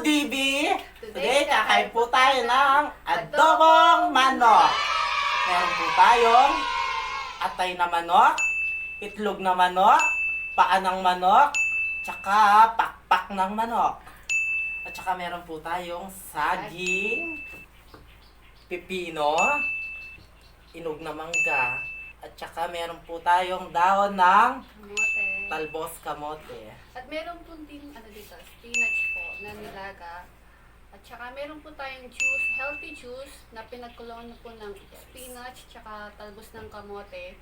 Kapudibi! Today, kakain po tayo ng adobong manok. Meron po tayong atay na manok, itlog na manok, paa ng manok, tsaka pakpak ng manok. At tsaka meron po tayong saging, pipino, inog na mangga, at tsaka meron po tayong dahon ng Kamote. talbos kamote. At meron po din, dito, spinach po na nilaga. At saka meron po tayong juice, healthy juice na pinagkulungan po ng spinach tsaka talbos ng kamote.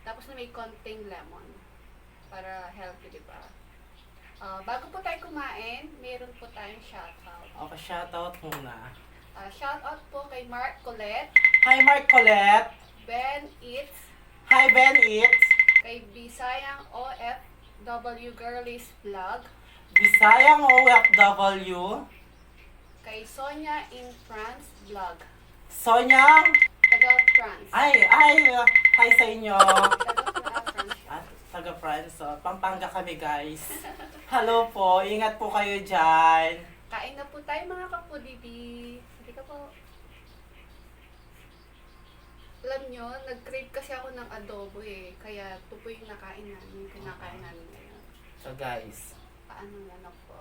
Tapos na may konting lemon para healthy, di ba? Bago po tayo kumain, meron po tayong shoutout. Okay, shoutout muna. Shoutout po kay Mark Colette, Hi Mark Colette! Ben Eats, Hi Ben Eats! kay Bisayang OFW Girlies Vlog, Bisayang OFW, kay Sonia in France Vlog. Sonyang, Taga France. hi sa inyo. Taga France. At taga France, Pampanga kami guys. Hello po, ingat po kayo dyan. Kain na po tayo mga kapudibi. Hindi ka po. Alam nyo, nag-crave kasi ako ng adobo eh. Kaya ito po yung kinakain namin ngayon. So guys, Paano manok po?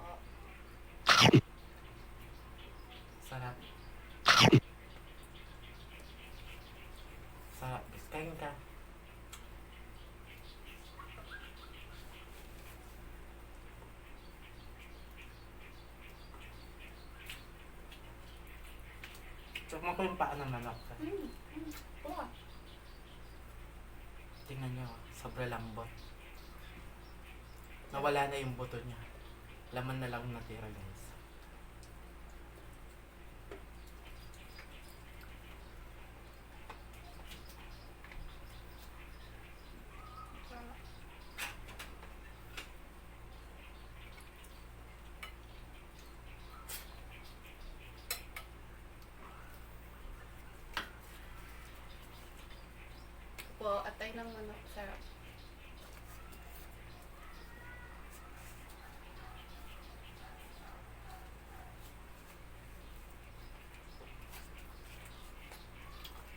sarap. Sarap, kain ka. Tsukman ko yung paa ng manok. Oh, Tingnan nyo, sobrang lambot. Nawala na yung buto niya. Laman na lang natira guys. po, atay ng manok. Sarap.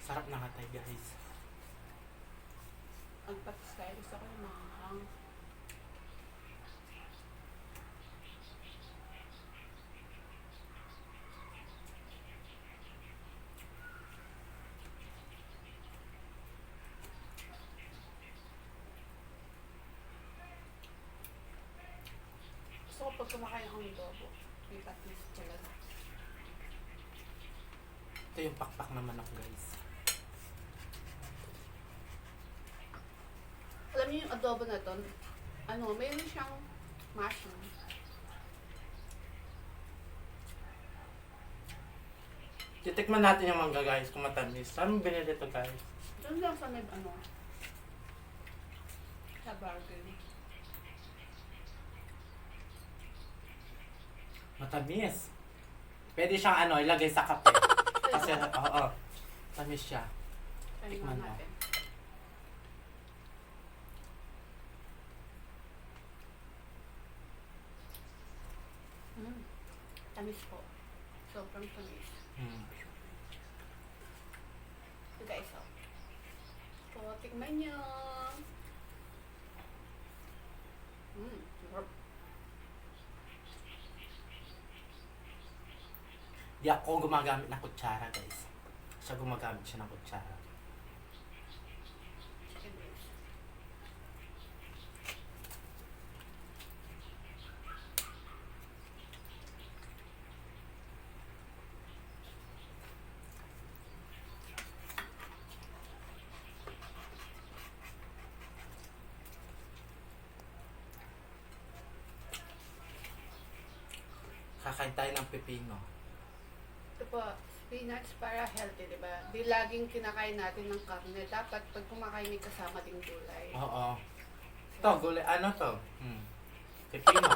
Sarap na katay guys. Ang patis tayo. Gusto ko yung mahang. Gusto ko pag kumakain akong adobo. May patis talaga. Ito yung pakpak na manok guys. Alam niyo yung adobo na to, mayroon siyang mushroom. Titikman natin yung mangga guys kung matamis. Saan mo binili ito guys? Doon lang sa may sa bargain. Matamis. Pwede siyang ilagay sa kape. Kasi tamis siya. Tikman mo. natin. Tamis po. Sobrang tamis. Ito guys, So, tikman nyo. Sarap. Di ako gumagamit ng kutsara guys. Siya gumagamit siya ng kutsara. Chicken wings. Kakain tayo ng pepino. Ito po, spinach para healthy, di ba? Di laging kinakain natin ng karne. Dapat pag kumakain may kasama ding gulay. Oo. Ito, gulay. Ano to? Pepino.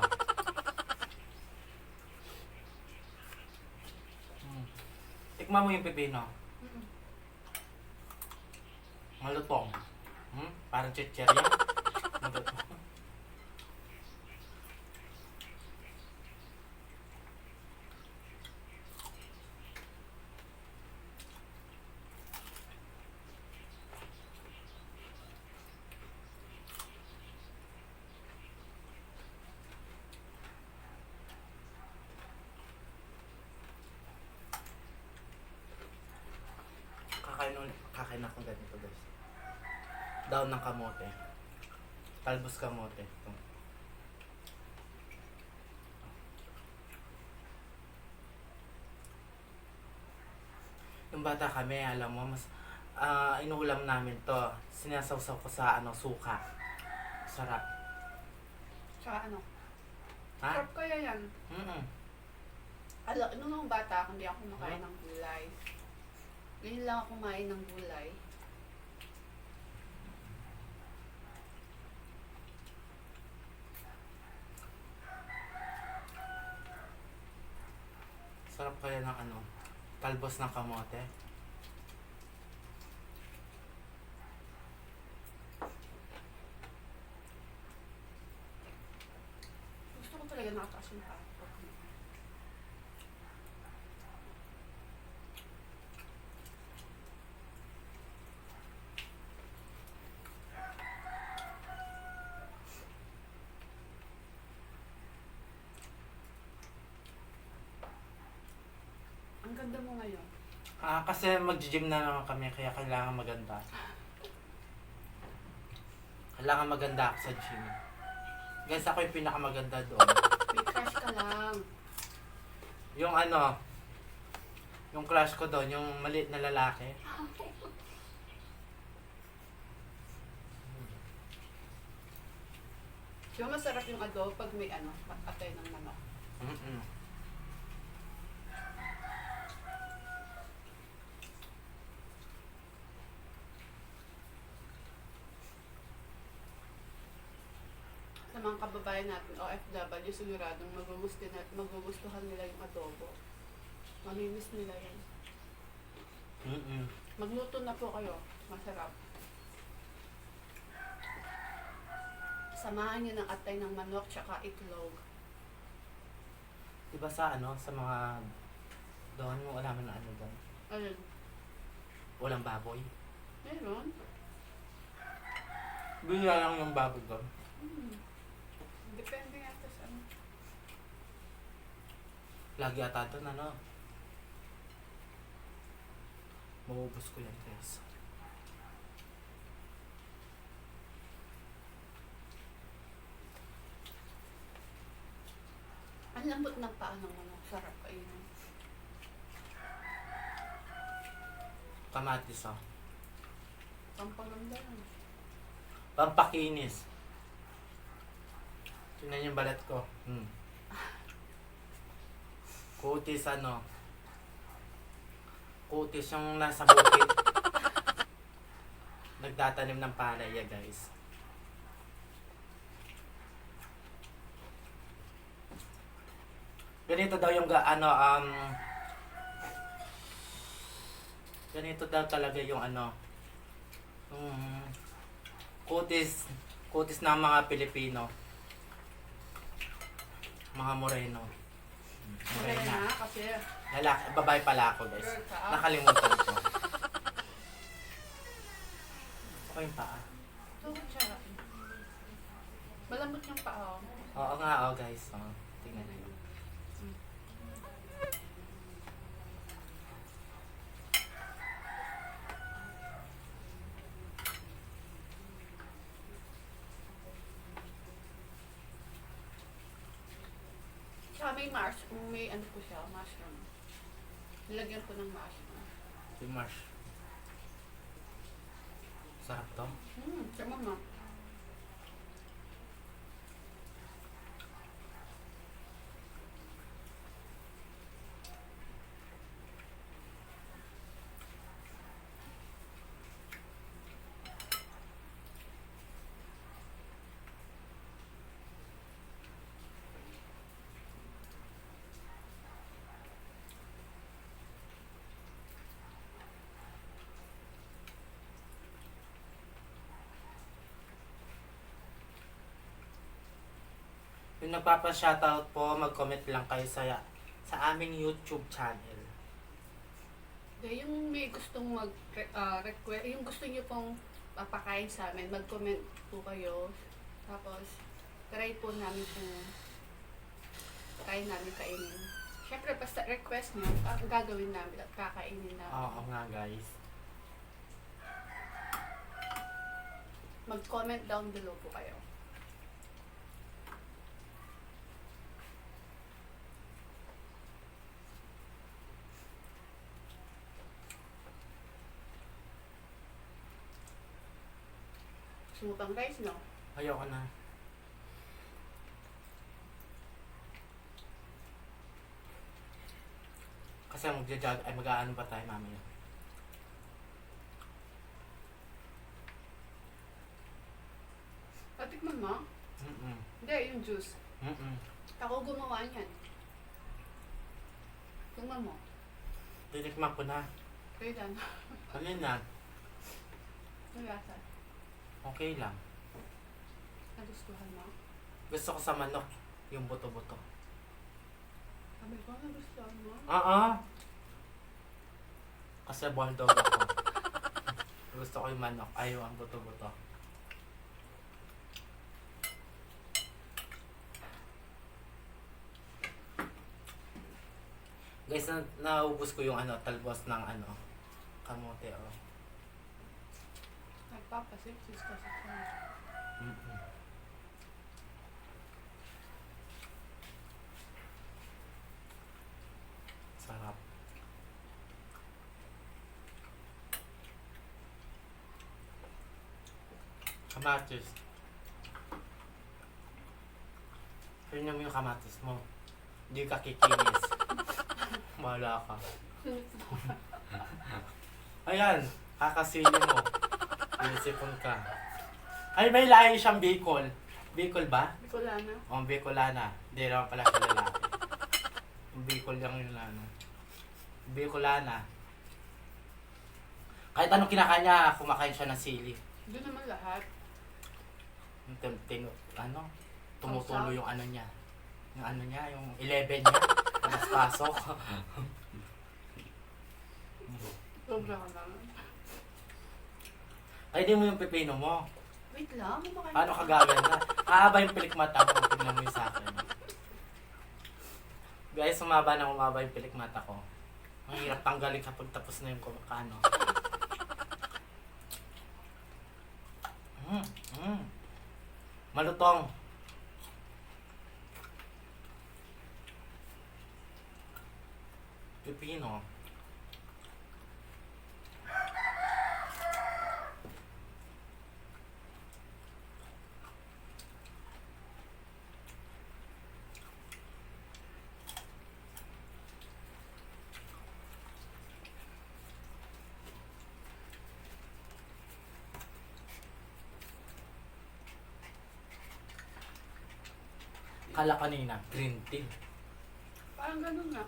Tikman mo yung pepino. Malutong. Parang chicherya. Malutong. kakain ako ganito guys. Daon ng kamote. Talbos kamote. Ito. Nung bata kami, alam mo, mas inuulam namin to. Sinasawsaw ko sa suka. Sarap. Tsaka ano? Ha? Sarap kaya yan. Mm. Nung bata ako, hindi ako kumakain ng gulay. Ngayon lang ako kumain ng gulay. Sarap kaya ng talbos ng kamote. Gusto ko talaga nakataas yung pa. Ang ganda mo ngayon. Kasi mag-gym na naman kami, kaya kailangan maganda. Kailangan maganda ako sa gym. Guys, ako yung pinakamaganda doon. May crush ka lang. Yung yung crush ko doon, yung maliit na lalaki. Di ba masarap yung adobo pag may atay ng manok? Mm-mm. Sa mga kababayan natin, OFW, siguradong magugustuhan nila yung adobo. Mamimiss nila yan. Mm-mm. Magluto na po kayo. Masarap. Samahan niyo ng atay ng manok tsaka itlog. Diba sa sa mga doon, wala man na doon. Ayun. Walang baboy. Meron. Bigla lang yung baboy doon. Depende yata sa ano. Lagi ata doon, Maubos ko yan, guys. Ang lambot ng paa ng manok. Sarap kainin. Kamatis, Pampaganda lang. Pampakinis. Tingnan yung balat ko. Kutis Kutis yung nasa bukid. Nagtatanim ng palaya, guys. Ganito daw yung ganito daw talaga yung kutis ng mga Pilipino. Mga Moreno. Morena kasi. Lalaki, babae pala ako, guys. Girl ka. Nakalimutan ko. Ako yung paa. Ito siya. Malambot yung paa. Oo nga, guys. Tingnan nyo. Tsaka may ano po siya, mushroom. Nilagyan ko ng mushroom. Yung marsh. Sarap to. Sama mo. Yung nagpapa-shoutout po, mag-comment lang kayo sa aming YouTube channel. Yung may gustong mag-request, yung gusto niyo pong papakain sa amin, mag-comment po kayo. Tapos, try po namin kung try namin kainin. Siyempre, basta request niyo, gagawin namin at kakainin namin. Oo nga, guys. mag-comment down below po kayo. Gusto mo pang rice, no? Ayoko na. Kasi magja-jog, ay mag-aano pa tayo mamaya. Patikman mo? Mm-mm. Hindi, yung juice. Mm-mm. Ako gumawa niyan. Tingnan mo. Tinikman ko na. Kailan? Alin na? Ang lasa. Okay lang. Nagustuhan mo? Gusto ko sa manok, yung buto-buto. Sabi ko, nagustuhan mo? Oo. Kasi bulldog ako. Gusto ko yung manok, ayaw ang buto-buto. Guys, naubos ko yung talbos ng kamote, oh. Nagpapasipsis kasi ko. Mm-mm. Sarap. Kamatis. Tingnan mo yung kamatis mo. Hindi ka kikinis. Bahala ka. Ayan, kakasili mo. Inisipon ka. Ay, may lahi siyang Bicol. Bicol ba? Bicolana. O, Bicolana. Hindi naman pala siya lalaki. Bicol lang yun Bicolana. Kahit anong kinakain niya, kumakain siya ng sili. Doon naman lahat. Tumutulo yung niya. Yung 11 niya. Tapos pasok. Sobra ka naman. Ay, di mo yung pepino mo. Wait lang, kumakain. Paano ka gaganda? Kaaba yung pilikmata ko. Tingnan mo yung sa akin. Guys, umaba yung pilikmata ko. Ang hirap tanggalin kapag tapos na yung kumakaano. Malutong. Pipino. Kala kanina, green tea. Parang ganun nga.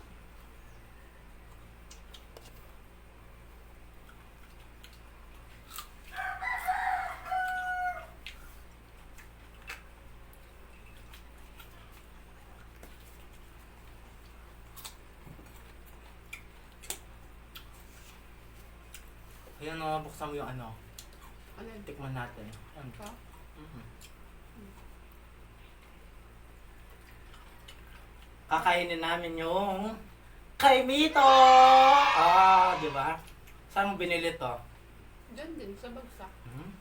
Ayan, buksan mo yung Alin? tikman natin. Ayan. Ito? Mhm. Kakainin namin yung kay Mito! Di ba? Saan mo binili to? Diyan din, sa bagsak. Hmm?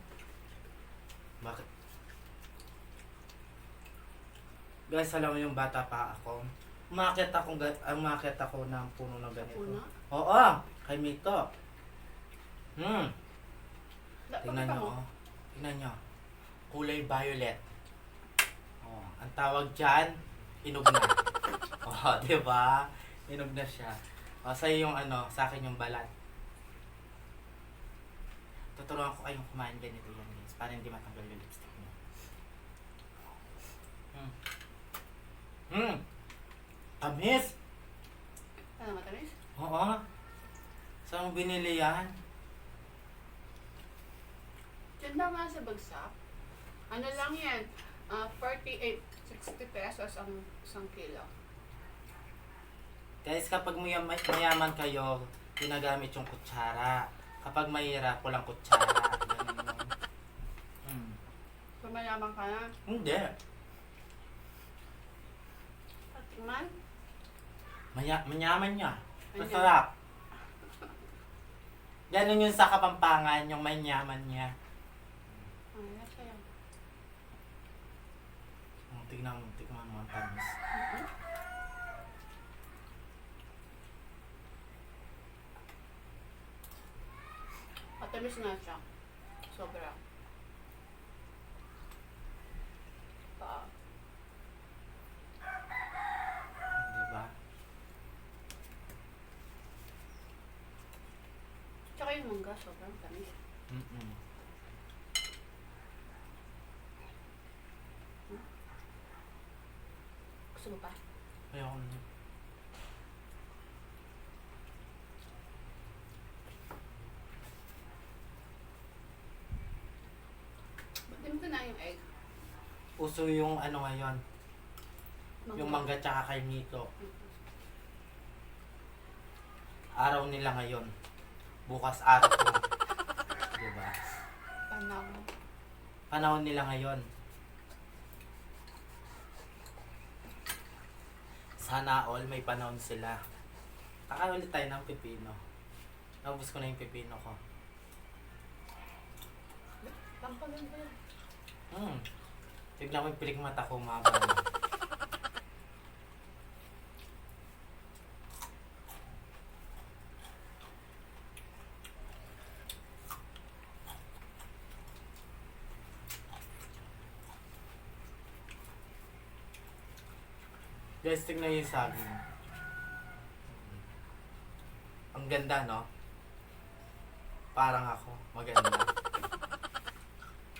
Bakit? Guys, alam mo yung bata pa ako. Umakit ako ng puno na ganito. Puno? Oo, kay Mito. Tingnan Pakita nyo, mo. oh. Tingnan nyo. Kulay violet. Oh, ang tawag dyan, inog na. Oh, di ba? Inog na siya. Oh, sa'yo yung sa akin yung balat. Tuturuan ko kayong kumain ganito yan, guys. Para hindi matanggal yung lipstick mo. Tamis! Ano, matamis? Oo. Saan mo binili yan? Diyan lang nga sa bagsak. Ano lang yan? 48, 60 pesos ang isang kilo. Guys, kapag mayaman kayo, ginagamit yung kutsara. Kapag mahirap, walang kutsara. Ganun yun. So, mayaman ka na. Hindi. Patingman? Manyaman niya. Ayan. Masarap. Ganun yun sa Kapampangan, yung manyaman niya. Ayan. Tignan mo ang tamis. Matamis nga siya. Sobra. Pa. Diba? Tsaka yung mangga, sobrang tamis. Mm-mm. Gusto mo pa? Ayoko na. Ba't di mo kinain yung egg? Uso yung ano ngayon, yung mangga tsaka kay Mito. Araw nila ngayon. Bukas araw ko. Diba? Panang. Panahon nila ngayon. Sana all may panahon sila. Kakain ulit tayo ng pipino. Naubos ko na yung pipino ko. Pampalan ba yan? Tignan mo yung pilik mata ko, mababa. Guys, tignan yung saging. Ang ganda, no? Parang ako. Maganda.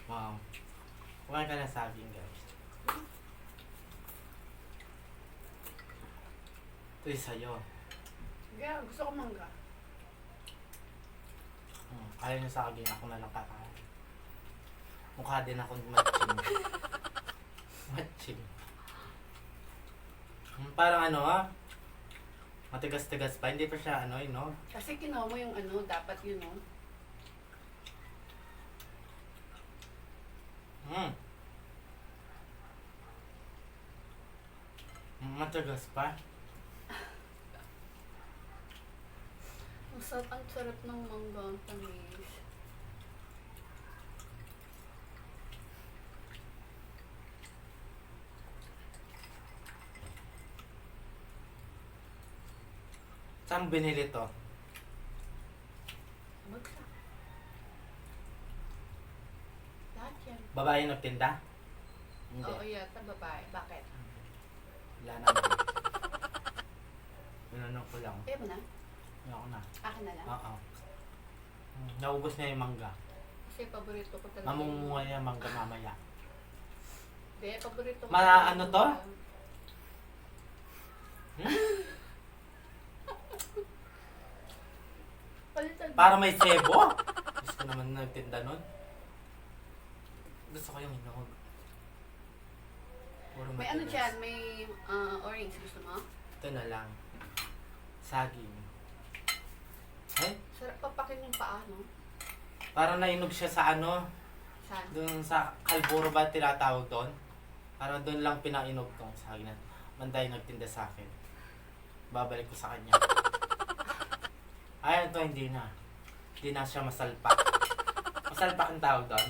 Wow. Kumain ka na saging, guys. Ito yung sa'yo. Yeah, gusto ko mangga. Ayaw nyo saging, ako na lang kakain. Mukha din akong matching. Matching. Parang ano matigas-tigas pa. Hindi pa siya ano, no? Kasi kinuha mo yung ano, dapat yun, no? Matigas pa. Ang sarap ng mangga, ang tamis. Saan binili to? Bagsak. Lahat yan. Babae nagtinda? Hindi. Oo, yata babae. Bakit? Wala naman. Pinanong ko lang. Kaya mo na? Ayoko na. Akin na lang. Oo. Naubos na yung mangga. Kasi paborito ko talaga. Mamumunga yung mangga mamaya. Hindi, paborito ko. Ano to? Palitan. Para may sebo? Gusto ko naman nagtinda nun. Gusto ko yung hinog. Puro May ano matigas. dyan, may orange. Gusto mo? Ito na lang. Saging. Eh? Sarap papakin yung paa, no? Parang nainog siya sa ano, Saan? doon sa kalburo ba tinatawag doon? Parang doon lang pinainog tong saging na. Manday nagtinda sa akin. Babalik ko sa kanya. Ay, ito hindi na. Hindi na siya masalpak. Masalpak ang tawag doon?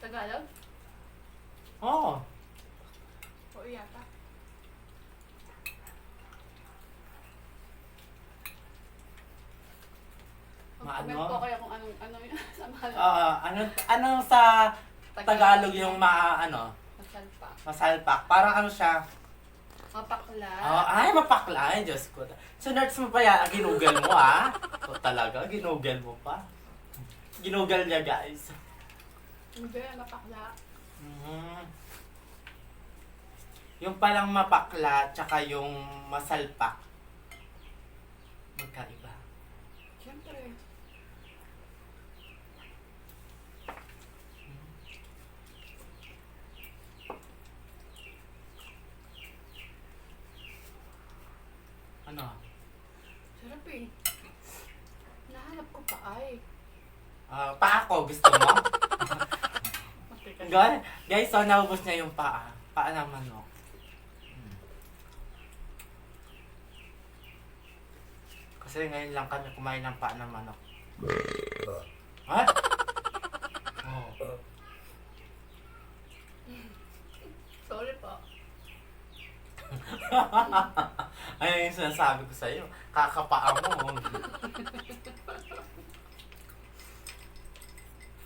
Tagalog? Oo. Oo, yata. Maano? Mag-comment po kayo kung ano yung sa mahal. Ano sa Tagalog yung Masalpa. masalpak? Parang ano siya? Mapakla. Ay, mapakla. Ay, Diyos ko. So, nerds mo pa yan. Ginugel mo, ha? O talaga, ginugel mo pa. Ginugel niya, guys. Hindi, mapakla. Yung palang mapakla, tsaka yung masalpak. Magkaiba. Siyempre. Ano? Sarap eh. Nahanap ko pa ay. Paa ko, gusto mo? Matigas. Guys, so naubos niya yung paa. Paa ng manok. Kasi ngayon lang kami kumain ng paa ng manok. Ha? Oh. Sorry po. Ayun yung sinasabi ko sa'yo. Kakapaa mo.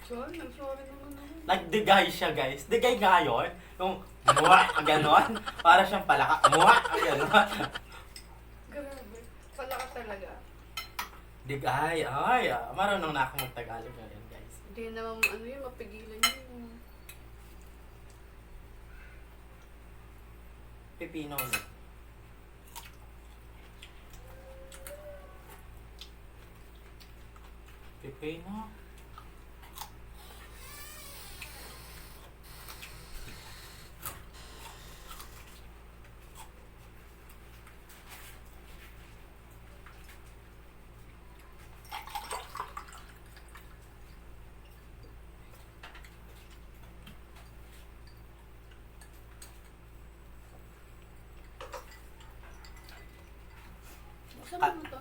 Sorry naman ako. Nagdigay siya, guys. Digay nga yun. Yung muwa, ganon. Para siyang palaka. Muwa, ganon. Grabe. Pala ka talaga. Digay. Ay, marunong na ako mag-Tagalog ngayon, guys. Hindi naman yun, mapigilan yun. Pipino ulit. Pipino. Masarap mo to.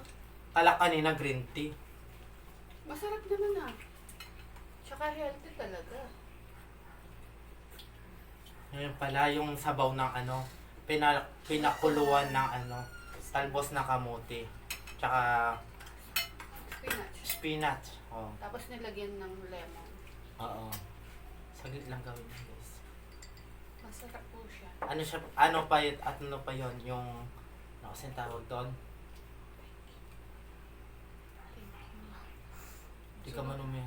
Kala kanina green tea. Masarap naman ah. Tsaka healthy talaga. Ngayon pala yung sabaw ng pinakuluan ng talbos na kamote. Tsaka Spinach. spinach. Oh. Tapos nilagyan ng lemon. Oo. Saglit lang gawin yun, guys. Masarap po siya. Ano pa yun? Yung, ano kasi tawag doon? Di ka manumi.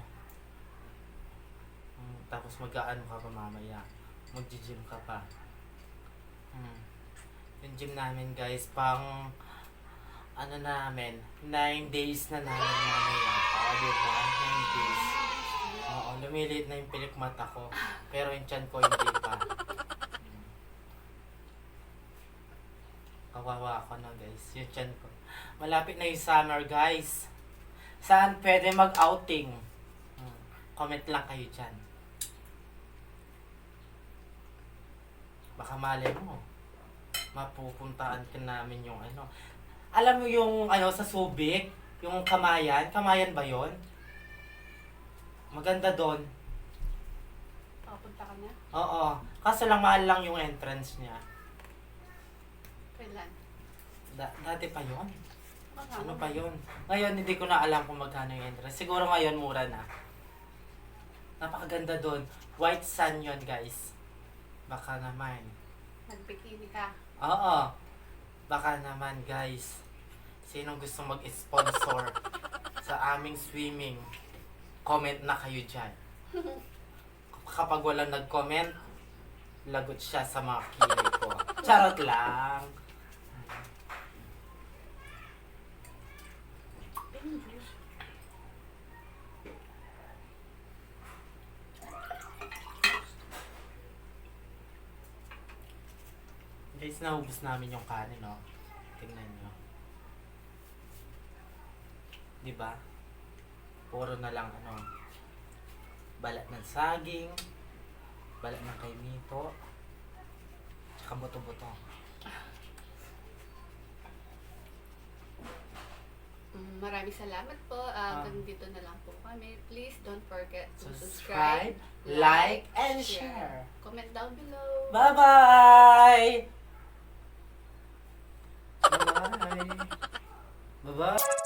Tapos mag-aano ka pa mamaya. Mag-gym ka pa. Yung gym namin, guys, pang 9 days na namin mamaya. Diba? 9 days. Oo, lumilit na yung pilik mata ko. Pero yung tiyan ko hindi pa. Kawawa ako na, guys. Yung tiyan ko. Malapit na yung summer, guys. Saan pwede mag-outing? Comment lang kayo dyan. Baka malay mo, mapupuntaan ka namin yung Alam mo yung sa Subic? Yung Kamayan? Kamayan ba yon? Maganda doon. Papunta ka na? Oo. Kaso lang mahal lang yung entrance niya. Kailan? Dati pa yon. Baka Ano pa yun? Ngayon, hindi ko na alam kung magkano yung entrance. Siguro ngayon, mura na. Napakaganda doon. White sand yun, guys. Baka naman. Nagbikini ka. Oo. Baka naman, guys. Sinong gusto mag-sponsor sa aming swimming? Comment na kayo dyan. Kapag walang nag-comment, lagot siya sa mga kilay ko. Charot lang. Guys, naubos namin yung kanin, no? Tingnan nyo. Diba? Puro na lang, balat ng saging, balat ng kaimito, tsaka buto-buto. Maraming salamat po. Hanggang dito na lang po kami. Please don't forget to subscribe, like, and share. Comment down below. Bye-bye! Bye-bye! Bye-bye!